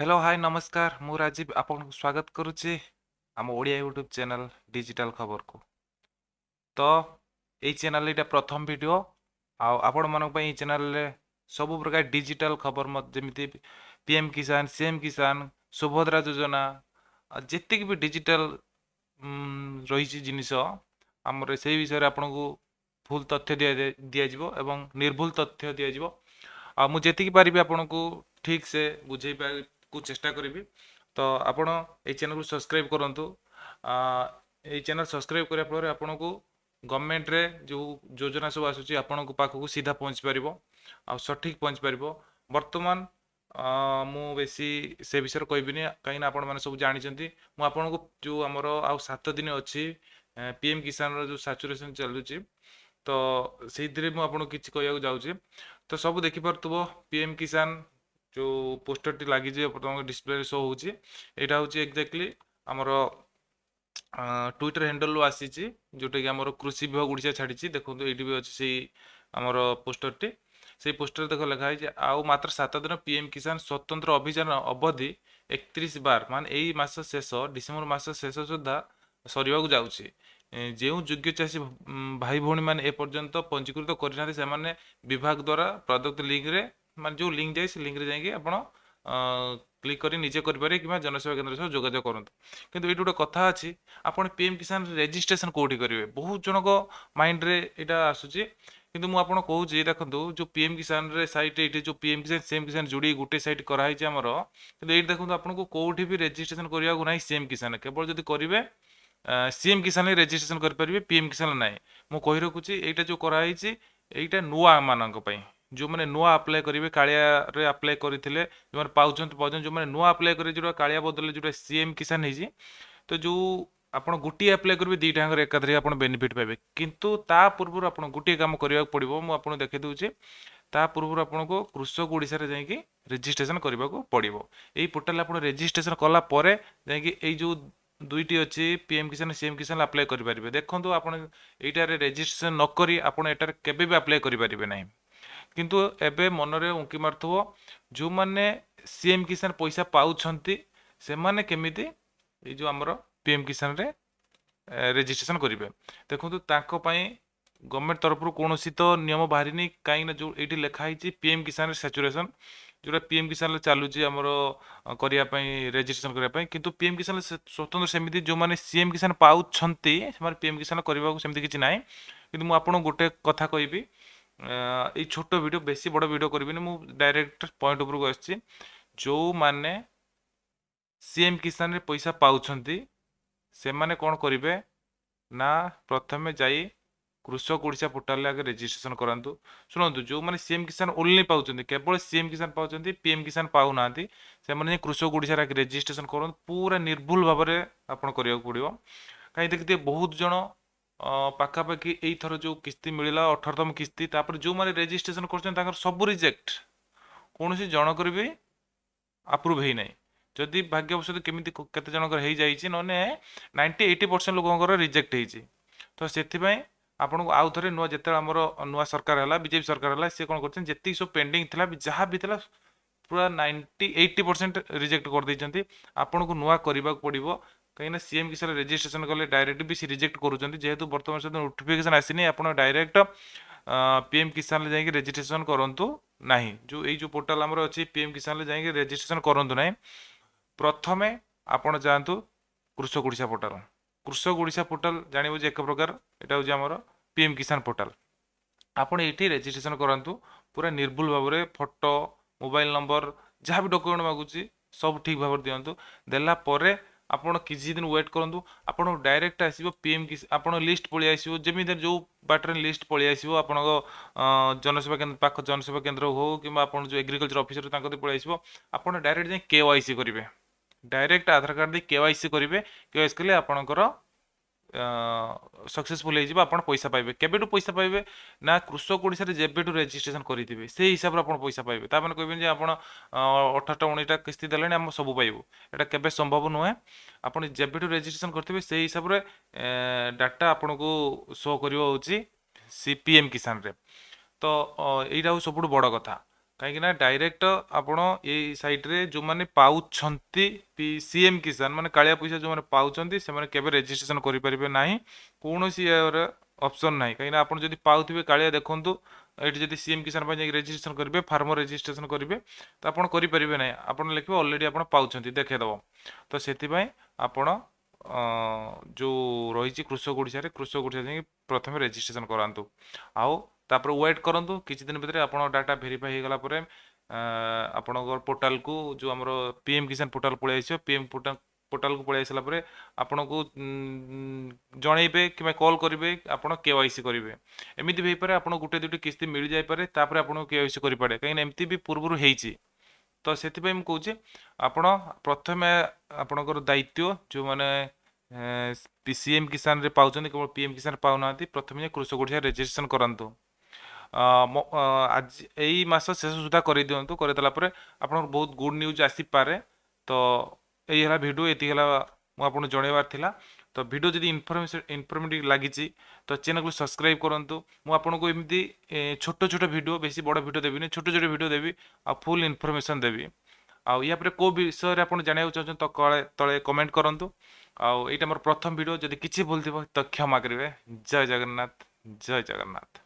Hello hi नमस्कार मु राजीव आपन स्वागत करुच्ची आम ओडिया यूट्यूब चैनल डिजिटल खबर को। तो यही चैनल एटा प्रथम वीडियो आपण मन चैनल रे सब प्रकार डिजिटल खबर जमी पीएम किसान सीएम किसान सुभद्रा योजना जितक भी डिजिटल रही जिनिस आमर से विषय आपन को फुल तथ्य दिज्व एवं निर्भुल तथ्य दिज्व मुझे पारि आपन को ठीक से बुझे को चेष्टा करी। तो आपण ये चैनल को सब्सक्राइब करूँ ये चैनल सब्सक्राइब करने फल आपन को गवर्नमेंट रे जो योजना सब आसूँ आपण पाखक सीधा पहुँच पार आ सठिक पहुँच पार बर्तमान मु बेसी से विषय कहबिनी कहीं आपण मैंने सब जानते मुझे को जो आमर आ 7 दिन अच्छी पीएम किसान जो सैचुरेशन चलुची तो से मुझे किसी कहूँ जाऊँगी। तो सब देखिपे पीएम किसान जो पोस्टर टी लगी डिस्प्ले शो होची एटा होची एक्जेक्टली आमर ट्विटर हैंडल आसी जोटा कि आमर कृषि विभाग ओडिशा छाड़ी देखो ये भी अच्छी से आमर पोस्टर टी से पोस्टर देख लिखाई आउ मात्र 7 दिन पीएम किसान स्वतंत्र अभियान अवधि 31 बार मान यही मास शेष डिसेम्बर मास शेष सुधा सर जाऊँगी जो योग्य चाषी भाई भौणी मैंने एपर्यंत पंजीकृत करना विभाग द्वारा प्रदत्त लिंक रे मान जो लिंक जाए लिंक रे जाइए आप क्लिक कर निजे करें कि जनसेवा केन्द्र सह जोगाजोग करूँ। किंतु ये गोटे कथा अच्छी आपड़ पीएम किसान रेजिस्ट्रेशन कौटी करेंगे बहुत जनक माइंड रे यहाँ आसूसी किंतु मुझे आपको कहूँ देखो जो पीएम किसान रे साइट ये जो पीएम किसान सीएम किसान जोड़ी गोटे साइट कराई आमर कि ये देखो आपको कौटी भी रेजिस्ट्रेशन करने को ना सीएम किसान केवल जब करेंगे सीएम किसान रेजिस्ट्रेशन करेंगे पीएम किसान ना मुझे कही रखुच्छी यहाँ जो कराई यहाँ नुआ मानक जो मैंने नुआ अप्लाई करेंगे कालिया अप्लाई करते जो मैंने पाँच जो मैंने नुआ अप्लाई करेंगे जो कालिया बदल जो सीएम किसान है तो जो आपड़ गोटे अप्लाई करेंगे दुईटा एकाधरे आप बेनिफिट पाइबे किंतु ता पूर्व आप गोटे कम करने पड़ो मुझे देखी दूसरी ता पूर्व आपन को कृषक ओडिशा रे जाइए रेजिस्ट्रेशन करने को पड़ो यही पोर्टाल आप रेजिस्ट्रेशन कलापर जाइए जो दुईटी अच्छी पीएम किसान सीएम किसान अप्लाई करेंगे देखो आप रेजिस्ट्रेशन नक आप केवे भी अप्लाई करेंगे ना किंतु एबे मनरे उंकी मारथबो जो माने सीएम किसान पैसा पाउछंती से माने केमिति ए जो हमर पीएम किसान रे रेजिस्ट्रेशन करिवे देखंतु ताको पई गवर्नमेंट तरफ कौन तो नियम बाहरी कहीं जो ये लिखाई पीएम किसान सैचुरेशन जो पीएम किसान चलुची आमर करने रेजिस्ट्रेशन करने किंतु पीएम किसान स्वतंत्र सेमती जो मैंने सीएम किसान पाउछंती से पीएम किसान करने को किसी ना कि मुझे गोटे कथा कहबी ये छोट वीडियो बेसी बड़ वीडियो करी मुझे डायरेक्ट पॉइंट उपरको आसी जो माने सीएम किसान रे पैसा पाउछंती से माने कौन करेंगे ना प्रथम जाई कृषक ओडिशा पोर्टाल आगे रेजिस्ट्रेशन करातु शुणु जो मैंने सीएम किसान ओनली पाँच केवल सीएम किसान पाँच पीएम किसान पाऊना से कृषक ओडिशा आगे रेजिस्ट्रेशन करूँ पूरा निर्भुल भाव में आपन करिया पड़ो कहीं देखते बहुत जन पाखापाखि यही थर जो किस्ती मिलला 18तम किस्ती तापर जो माने रेजिस्ट्रेशन कर सब रिजेक्ट कौन सी जनकर भी अप्रूव है ना जदि भाग्यवश केमी केते जनकर हो जाइए नने 90-80% लोक रिजेक्ट होती तो से आपन को आउ थे नुआ जिते आमर नुआ सरकार है बीजेपी सरकार है सी कौन कर सब पेंडिंग थी जहाँ भी था पूरा 90-80% रिजेक्ट कर देते आपन को नुआ करने पड़ो कहीं सीएम किसान रेजिस्ट्रेशन कले डायरेक्ट भी सी रिजेक्ट करूँ जेहेतु बर्तमान सहित नोटिफिकेशन आसनी आप डायरेक्ट पीएम किसान जाइए रेजिस्ट्रेशन करूँ ना जो यही जो पोर्टाल आमर अच्छी पीएम किसान जाइए रेजिस्ट्रेशन करूँ ना प्रथमे आपण जातु कृषक ओडिशा पोर्टाल जानव एक प्रकार यहाँ हूँ आमर पीएम किसान पोर्टाल आपड़ ये रेजिस्ट्रेशन करूँ पूरा निर्भुल भाव में फोटो मोबाइल नंबर जहाँ भी डॉक्यूमेंट मागुची सब ठीक भाव दिंतु देलापर आपड़ किसी दिन वेट करूँ आपन डायरेक्ट आसो पीएम कि आप लिस्ट पलि आसो जमी जो बाटर लिस्ट पलि आसो आप जनसेवा केन्द्र पाख जनसेवा केन्द्र हो कि आप जो एग्रीकल्चर ऑफिसर पलि आसो आप डायरेक्ट जाए केवाईसी करेंगे डायरेक्ट आधार कार्ड दे केवाईसी करेंगे केवाईसी कले आपणकर सक्सेसफुल हो पैसा पाइबे केबेटू पैसा पाइबे ना कृषक ओडिशा रे जेबेटू रेजिस्ट्रेशन करेंगे से हिसाब से पैसा पाइबे ताने कहबे आप 18टा 19टा किस्ती देले आम सब पाइबू एटा केबे संभव नुहे आप जेबेटू रेजिस्ट्रेशन करते से हिसाब से डाटा आपन को शो कर पीएम किसान रे तो यहाँ सब बड़ कथा कहीं डायरेक्ट आपण ये साइट रे जो माने पाउछंती सीएम किसान माने कालिया पैसा जो माने पाउछंती से माने केबे रजिस्ट्रेशन करि परिबे नाही कोनोसी ऑप्शन नाही कहीं आपण जदि पाउथिबे कालिया देखंतु एठी जदि सीएम किसान पे रजिस्ट्रेशन करिवे फार्मर रजिस्ट्रेशन करिवे तो आपण करि परिबे नाही आपण लिखिबे ऑलरेडी आपण पाउछंती देखे दबो तो सेति पय आपण जो रही कृषक ओडिशा रे कृषक ओडिशा जाई प्रथमे रजिस्ट्रेशन करांतु आउ तापर वेट करंतु किछि दिन भितर आपण डाटा वेरीफाई हो गला परे आपणकर पोर्टाल को जो हमर पीएम किसान पोर्टाल पळे आइछ पीएम पोर्टाल को पळे आइसला परे आपण को जणैबे कि कॉल करिवे आपण केवाईसी करिवे एमिति भई पारे आपण गुटे दुटे किस्ती मिल जाय पारे तापर आपण केवाईसी करि पारे काइन एमिति भी पूर्वरु हेइची तो सेति पय म कहूचे आपण प्रथमे आपणकर दायित्व जो माने पीसीएम किसान रे पाउछन केवल पीएम किसान पाउनाती प्रथमे कृषक ओडिशा रजिस्ट्रेशन करंतु आज यही मास शेष सुधा कर दिंतु करदेला आप बहुत गुड न्यूज आसी पारे तो यही है वीडियो ये मुझे जनइबार थिला तो वीडियो जदि इनफॉर्मेटिव लगी तो चैनल को सब्सक्राइब करूँ मुझे एमती छोट छोट वीडियो बेसी बड़ वीडियो देवी छोट छोट वीडियो देवी आ फुल इनफॉरमेशन देवी या को विषय आप जानना चाहते तो तले कमेंट करूँ आईटा मोर प्रथम वीडियो जदि किसी भूल थो तो क्षमा करेंगे जय जगन्नाथ जय जगन्नाथ।